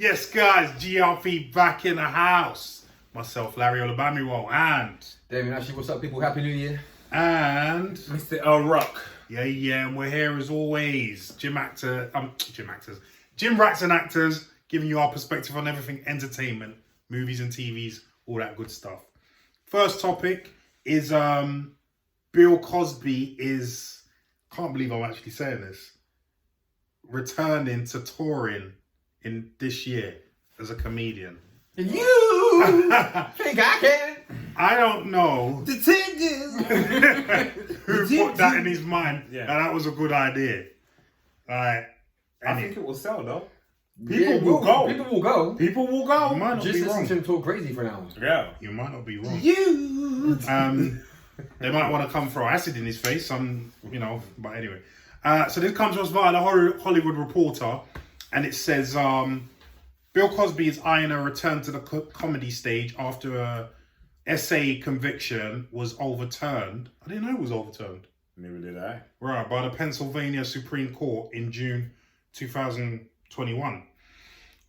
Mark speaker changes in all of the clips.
Speaker 1: Yes, guys, GRP back in the house. Myself, Larry Olabamiwo, and
Speaker 2: Damien, actually, what's up, people? Happy New Year.
Speaker 1: And
Speaker 3: Mr. L Rock.
Speaker 1: Yeah, and we're here as always. Gym Rats and Actors, giving you our perspective on everything entertainment, movies and TVs, all that good stuff. First topic is Bill Cosby is, can't believe I'm actually saying this, returning to touring in this year as a comedian.
Speaker 2: And you think I can?
Speaker 1: I don't know
Speaker 2: The
Speaker 1: who put that in his mind.
Speaker 3: Yeah.
Speaker 1: And that was a good idea.
Speaker 3: I think it will sell though.
Speaker 2: People
Speaker 3: will go.
Speaker 2: People will go.
Speaker 3: People will
Speaker 1: You
Speaker 3: go.
Speaker 1: might not
Speaker 2: Just
Speaker 1: be
Speaker 2: listen
Speaker 1: wrong.
Speaker 2: to him talk crazy for an hour.
Speaker 3: Yeah.
Speaker 1: You might not be wrong.
Speaker 2: You.
Speaker 1: They might want to come throw acid in his face. But anyway. So this comes to us via the Hollywood Reporter, and it says Bill Cosby is eyeing a return to the comedy stage after a SA conviction was overturned. I didn't know it was overturned.
Speaker 3: Neither did I.
Speaker 1: Right, by the Pennsylvania Supreme Court in June 2021.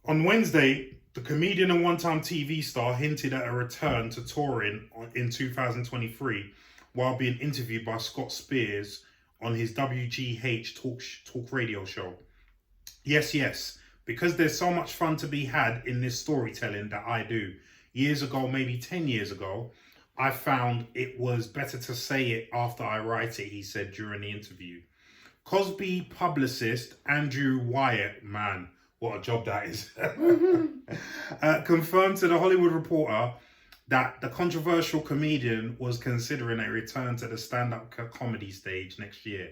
Speaker 1: On Wednesday, the comedian and one-time TV star hinted at a return to touring in 2023 while being interviewed by Scott Spears on his WGH talk radio show. Yes, because there's so much fun to be had in this storytelling that I do. Years ago, maybe 10 years ago, I found it was better to say it after I write it, he said during the interview. Cosby publicist Andrew Wyatt, man, what a job that is, confirmed to the Hollywood Reporter that the controversial comedian was considering a return to the stand-up comedy stage next year.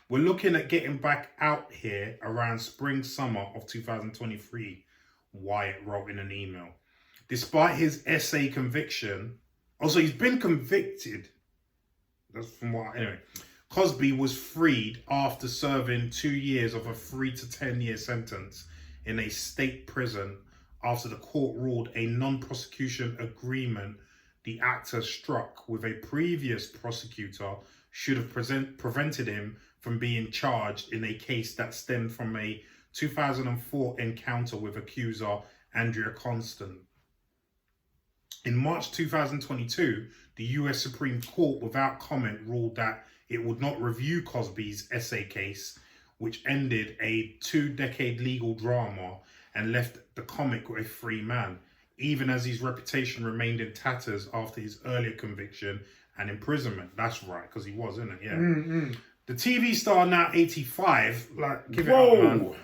Speaker 1: We're looking at getting back out here around spring-summer of 2023, Wyatt wrote in an email. Despite his SA conviction, also he's been convicted. That's from what, anyway. Cosby was freed after serving 2 years of a 3 to 10 year sentence in a state prison after the court ruled a non-prosecution agreement the actor struck with a previous prosecutor should have prevented him from being charged in a case that stemmed from a 2004 encounter with accuser Andrea Constant. In March 2022, the US Supreme Court, without comment, ruled that it would not review Cosby's SA case, which ended a 2-decade legal drama and left the comic a free man, even as his reputation remained in tatters after his earlier conviction and imprisonment. That's right, because he was, isn't it? Yeah.
Speaker 3: Mm-hmm.
Speaker 1: The TV star, now 85, give it up, man.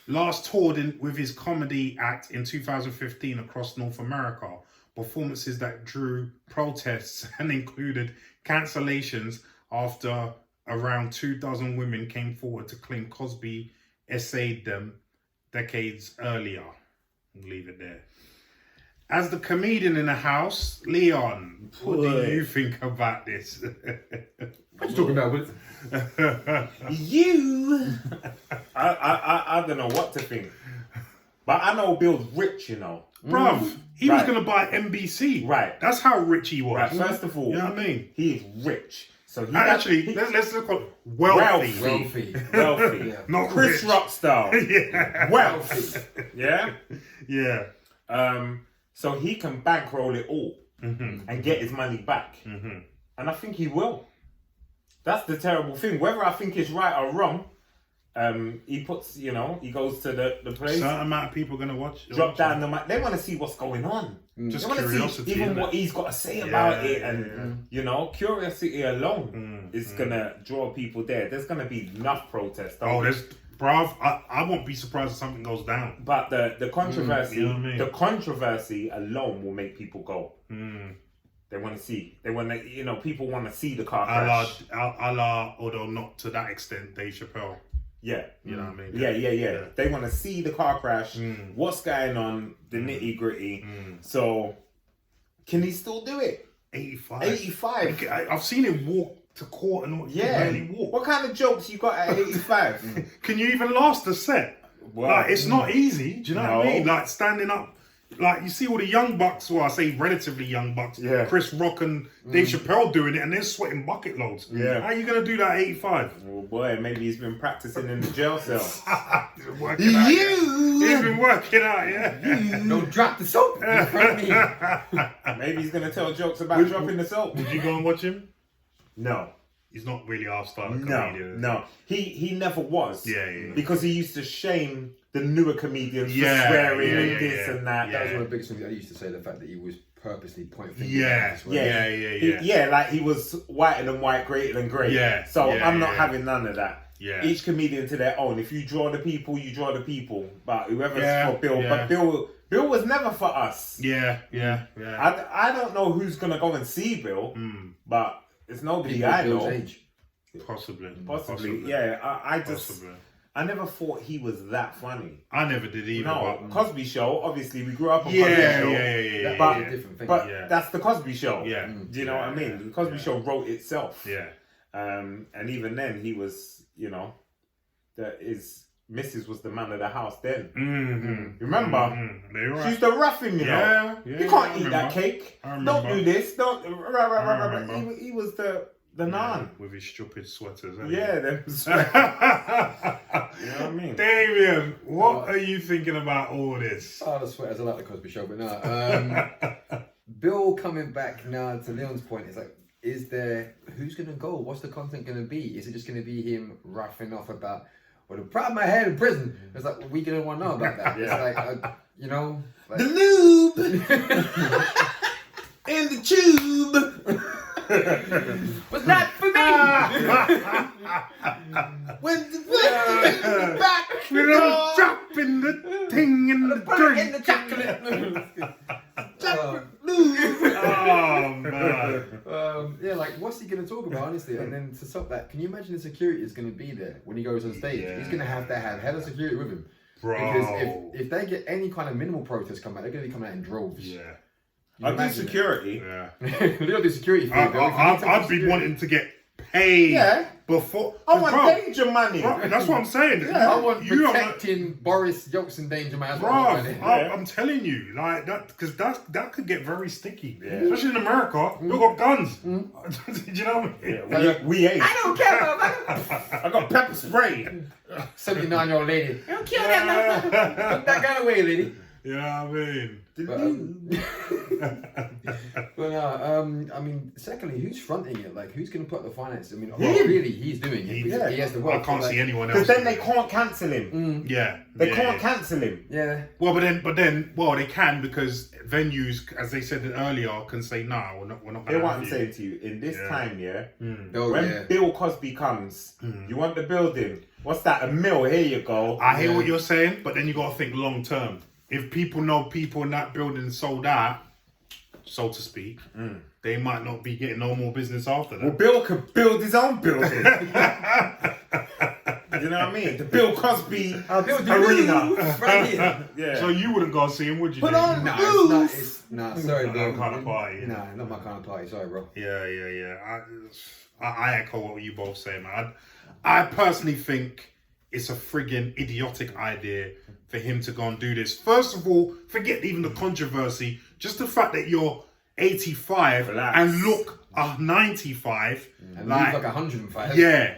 Speaker 1: Last toured with his comedy act in 2015 across North America. Performances that drew protests and included cancellations after around 24 women came forward to claim Cosby essayed them decades earlier. We'll leave it there. As the comedian in the house, Leon, what do you think about this?
Speaker 2: What you talking about, Will?
Speaker 1: You!
Speaker 3: I don't know what to think. But I know Bill's rich, you know.
Speaker 1: Bruv, he was
Speaker 3: Right.
Speaker 1: going to buy NBC.
Speaker 3: Right.
Speaker 1: That's how rich he was.
Speaker 3: Right, first of all,
Speaker 1: You know what I mean?
Speaker 3: he is rich. So he
Speaker 1: Let's look at wealthy.
Speaker 2: Wealthy.
Speaker 3: Wealthy.
Speaker 2: Yeah.
Speaker 1: Not
Speaker 3: Chris
Speaker 1: rich.
Speaker 3: Rock style.
Speaker 1: Yeah.
Speaker 3: Wealthy. Yeah?
Speaker 1: Yeah.
Speaker 3: So he can bankroll it all and get his money back.
Speaker 1: Mm-hmm.
Speaker 3: And I think he will. That's the terrible thing. Whether I think it's right or wrong, he puts, he goes to the place,
Speaker 1: Certain amount of people are going to watch.
Speaker 3: drop down the mic. They want to see what's going on.
Speaker 1: Just
Speaker 3: They want to
Speaker 1: curiosity.
Speaker 3: see even
Speaker 1: innit?
Speaker 3: what he's got to say about it.
Speaker 1: Yeah,
Speaker 3: And, curiosity alone is going to draw people there. There's going to be enough protest.
Speaker 1: Bruv, I won't be surprised if something goes down.
Speaker 3: But the controversy,
Speaker 1: you know what I mean?
Speaker 3: the controversy alone will make people go. They want to see. They want to, people want to see the car crash.
Speaker 1: Although not to that extent, Dave Chappelle.
Speaker 3: Yeah.
Speaker 1: You know what I mean?
Speaker 3: Yeah. They want to see the car crash, what's going on, the nitty gritty. So, can he still do it?
Speaker 1: 85.
Speaker 3: 85.
Speaker 1: I've seen him walk to court and barely walk.
Speaker 3: What kind of jokes you got at 85?
Speaker 1: Can you even last a set?
Speaker 3: Well,
Speaker 1: It's not easy. Do you know what I
Speaker 3: no.
Speaker 1: mean? Like standing up. like you see all the young bucks, well I say relatively young bucks,
Speaker 3: Yeah.
Speaker 1: Chris Rock and Dave Chappelle doing it, and they're sweating bucket loads.
Speaker 3: Yeah.
Speaker 1: How are you gonna do that at 85?
Speaker 3: Oh boy, maybe he's been practicing in the jail cell.
Speaker 1: He's been working out, He's been working out, yeah.
Speaker 2: Don't drop the soap in front of me.
Speaker 3: Maybe he's gonna tell jokes about dropping the soap.
Speaker 1: Would you go and watch him?
Speaker 3: No.
Speaker 1: He's not really our style of
Speaker 3: No,
Speaker 1: comedian.
Speaker 3: no, he never was.
Speaker 1: Yeah.
Speaker 3: Because he used to shame the newer comedians
Speaker 1: Yeah,
Speaker 3: for swearing
Speaker 1: yeah,
Speaker 3: and
Speaker 1: yeah,
Speaker 3: this
Speaker 1: yeah.
Speaker 3: and that.
Speaker 2: That was one of the biggest things I used to say, the fact that he was purposely pointing fingers.
Speaker 1: Yeah,
Speaker 2: at us,
Speaker 3: Yeah. Yeah, like he was whiter than white, greater than great.
Speaker 1: Yeah,
Speaker 3: So
Speaker 1: yeah,
Speaker 3: I'm not
Speaker 1: yeah.
Speaker 3: having none of that.
Speaker 1: Yeah.
Speaker 3: Each comedian to their own. If you draw the people, you draw the people. But whoever's
Speaker 1: Yeah,
Speaker 3: for Bill,
Speaker 1: yeah.
Speaker 3: but Bill was never for us.
Speaker 1: Yeah.
Speaker 3: I don't know who's gonna go and see Bill, but it's nobody
Speaker 2: People
Speaker 3: I
Speaker 2: Bill's
Speaker 3: know.
Speaker 2: age.
Speaker 3: Possibly. Yeah. I just
Speaker 1: Possibly.
Speaker 3: I never thought he was that funny.
Speaker 1: I never did either.
Speaker 3: No,
Speaker 1: but
Speaker 3: Cosby Show. Obviously, we grew up on
Speaker 1: yeah,
Speaker 3: Cosby
Speaker 1: yeah,
Speaker 3: Show.
Speaker 1: yeah.
Speaker 3: But-
Speaker 2: a different thing.
Speaker 3: But
Speaker 1: Yeah.
Speaker 3: that's the Cosby Show.
Speaker 1: Yeah.
Speaker 3: Do you know what I mean? The Cosby Show wrote itself.
Speaker 1: Yeah.
Speaker 3: And even then, he was, his missus was the man of the house then.
Speaker 1: Mm-hmm.
Speaker 3: Remember?
Speaker 1: Mm-hmm. You're right.
Speaker 3: She's the roughing, you know.
Speaker 1: Yeah,
Speaker 3: You can't eat that cake.
Speaker 1: I
Speaker 3: Don't
Speaker 1: remember.
Speaker 3: do this. Don't.
Speaker 1: remember.
Speaker 3: He was the Nan.
Speaker 1: With his stupid sweaters.
Speaker 3: Yeah, them. You know what I mean?
Speaker 1: Damien, what are you thinking about all this?
Speaker 2: Oh, the sweaters. I like the Cosby Show, but no. Bill coming back now to Leon's point is like, who's going to go? What's the content going to be? Is it just going to be him roughing off about, well, the problem I had in prison? It's like, we going to want to know about that.
Speaker 3: Yeah.
Speaker 2: It's like, like,
Speaker 3: The lube in the tube
Speaker 2: was not for me.
Speaker 3: when the back
Speaker 1: We're all dropping the thing in the
Speaker 2: Put it in
Speaker 1: drink.
Speaker 2: the chocolate.
Speaker 1: Oh, man.
Speaker 2: Yeah, like, what's he going to talk about, honestly? And then to stop that, can you imagine the security is going to be there when he goes on stage?
Speaker 1: Yeah.
Speaker 2: He's going to have hell of security with him.
Speaker 1: Bro.
Speaker 2: Because if they get any kind of minimal protest come out, they're going to be coming out in droves.
Speaker 1: Yeah.
Speaker 2: You
Speaker 3: I do
Speaker 2: imagine it?
Speaker 3: security.
Speaker 1: Yeah.
Speaker 2: They don't do security for you, Bill. If you need
Speaker 1: I'd
Speaker 2: someone
Speaker 1: be
Speaker 2: security-
Speaker 1: wanting to get paid
Speaker 3: Yeah.
Speaker 1: before.
Speaker 3: I want
Speaker 1: Bro,
Speaker 3: danger money.
Speaker 1: bro, that's what I'm saying.
Speaker 2: I want
Speaker 1: You don't-
Speaker 2: protecting Boris Johnson danger man.
Speaker 1: Bro, I'm telling you, like that, because that could get very sticky, especially in America. We've got guns. Do you know what I mean?
Speaker 3: Yeah, we ain't.
Speaker 2: I don't care about
Speaker 3: I got pepper spray.
Speaker 2: 79-year-old lady. Don't kill that motherfucker. Put that gun away, lady.
Speaker 1: You know what I mean?
Speaker 2: I mean, secondly, who's fronting it? Like, who's going to put the finance? I mean, really, he's doing it.
Speaker 3: Yeah.
Speaker 2: He has the
Speaker 1: I
Speaker 2: work.
Speaker 1: can't see anyone
Speaker 3: Because
Speaker 1: else.
Speaker 3: then they can't cancel him.
Speaker 1: Yeah,
Speaker 3: They
Speaker 1: yeah,
Speaker 3: can't
Speaker 1: yeah.
Speaker 3: cancel him.
Speaker 2: Yeah.
Speaker 1: Well, but then, they can because venues, as they said earlier, can say, "Nah, we're not going
Speaker 3: Hear
Speaker 1: to
Speaker 3: what
Speaker 1: have
Speaker 3: I'm
Speaker 1: you."
Speaker 3: saying to you. In this time,
Speaker 2: Oh,
Speaker 3: when
Speaker 2: yeah.
Speaker 3: Bill Cosby comes, you want the building. What's that? A mill. Here you go.
Speaker 1: I hear what you're saying, but then you got to think long term. If people know people in that building sold out, so to speak, they might not be getting no more business after that.
Speaker 3: Well, Bill could build his own building. You know what I mean? The Bill Cosby arena.
Speaker 2: Right here.
Speaker 3: Yeah.
Speaker 1: So you wouldn't go see him, would you?
Speaker 3: Put
Speaker 1: Damien?
Speaker 3: on-
Speaker 2: Nah, nah, sorry,
Speaker 1: Not
Speaker 2: Bill.
Speaker 1: that kind of party.
Speaker 2: Nah, not my kind of party. Sorry, bro.
Speaker 1: Yeah. I echo what you both say, man. I personally think it's a friggin' idiotic idea for him to go and do this. First of all, forget even the controversy. Just the fact that you're 85
Speaker 3: Relax.
Speaker 1: and look 95.
Speaker 2: And like 105.
Speaker 1: Yeah,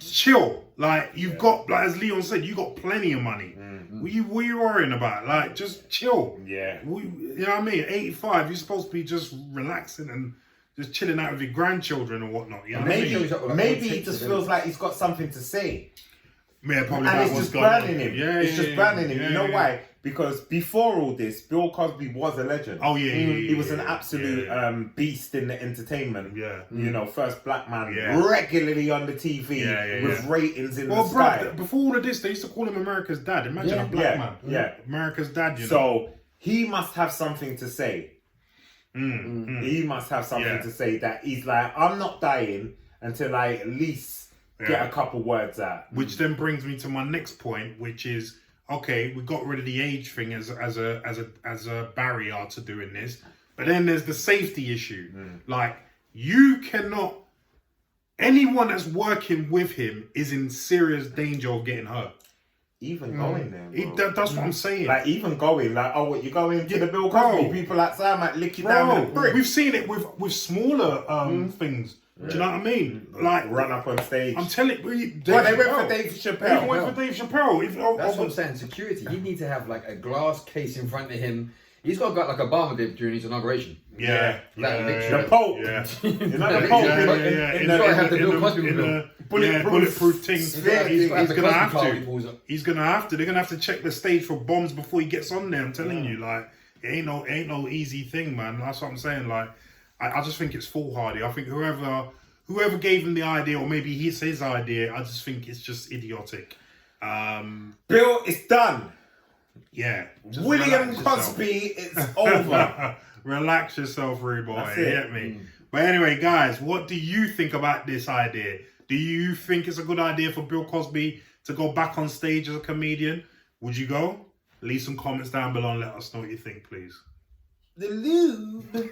Speaker 1: chill. Like you've got, like as Leon said, you got plenty of money. What you worrying about? Like just chill.
Speaker 3: Yeah.
Speaker 1: You know what I mean? 85, you're supposed to be just relaxing and just chilling out with your grandchildren and whatnot. You know what I mean?
Speaker 3: Maybe he just feels like he's got something to say.
Speaker 1: Yeah, probably
Speaker 3: And
Speaker 1: that
Speaker 3: it's
Speaker 1: was
Speaker 3: just
Speaker 1: going on.
Speaker 3: branding him.
Speaker 1: Yeah,
Speaker 3: It's just branding him.
Speaker 1: yeah,
Speaker 3: You know
Speaker 1: yeah.
Speaker 3: why? Because before all this, Bill Cosby was a legend.
Speaker 1: Oh yeah,
Speaker 3: He was an absolute
Speaker 1: yeah.
Speaker 3: beast in the entertainment.
Speaker 1: Yeah.
Speaker 3: You know, first black man
Speaker 1: Yeah.
Speaker 3: regularly on the TV with ratings in
Speaker 1: Well,
Speaker 3: the sky.
Speaker 1: bro, before all of this, they used to call him America's dad. Imagine a black man.
Speaker 3: Yeah.
Speaker 1: America's dad, you know.
Speaker 3: So he must have something to say. He must have something
Speaker 1: Yeah.
Speaker 3: to say that he's like, I'm not dying until I at least get a couple words out.
Speaker 1: Which then brings me to my next point, which is okay, we got rid of the age thing as a barrier to doing this, but then there's the safety issue. Like you cannot. Anyone that's working with him is in serious danger of getting hurt.
Speaker 3: even going there,
Speaker 1: That's what I'm saying.
Speaker 3: like even going, like, oh, what, you going to the Bill
Speaker 1: bro.
Speaker 3: Cosby? People outside might lick you down with a brick.
Speaker 1: We've seen it with smaller things. Do you know what I mean? Like
Speaker 3: Run up on stage.
Speaker 1: I'm telling you,
Speaker 3: Well, they went for Dave Chappelle.
Speaker 1: They went for Dave Chappelle.
Speaker 2: That's what I'm saying. Security. He'd need to have like a glass case in front of him. He's got like Obama did during his inauguration.
Speaker 1: Yeah,
Speaker 3: The Pope.
Speaker 1: Yeah.
Speaker 3: You know the Pope.
Speaker 2: He's got to have the Bill Cosby bill.
Speaker 1: Bulletproof thing. He's gonna have to.
Speaker 2: to.
Speaker 1: He's gonna have to. They're gonna have to check the stage for bombs before he gets on there. I'm telling you, like, it ain't no easy thing, man. That's what I'm saying. Like, I just think it's foolhardy. I think whoever gave him the idea, or maybe it's his idea, I just think it's just idiotic.
Speaker 3: Bill, it's done.
Speaker 1: Yeah. just
Speaker 3: William
Speaker 1: relax
Speaker 3: Cosby, it's over.
Speaker 1: yourself. Relax yourself, rude boy.
Speaker 3: That's
Speaker 1: You
Speaker 3: it.
Speaker 1: get me? But anyway, guys, what do you think about this idea? Do you think it's a good idea for Bill Cosby to go back on stage as a comedian? Would you go? Leave some comments down below and let us know what you think, please.
Speaker 3: The lube.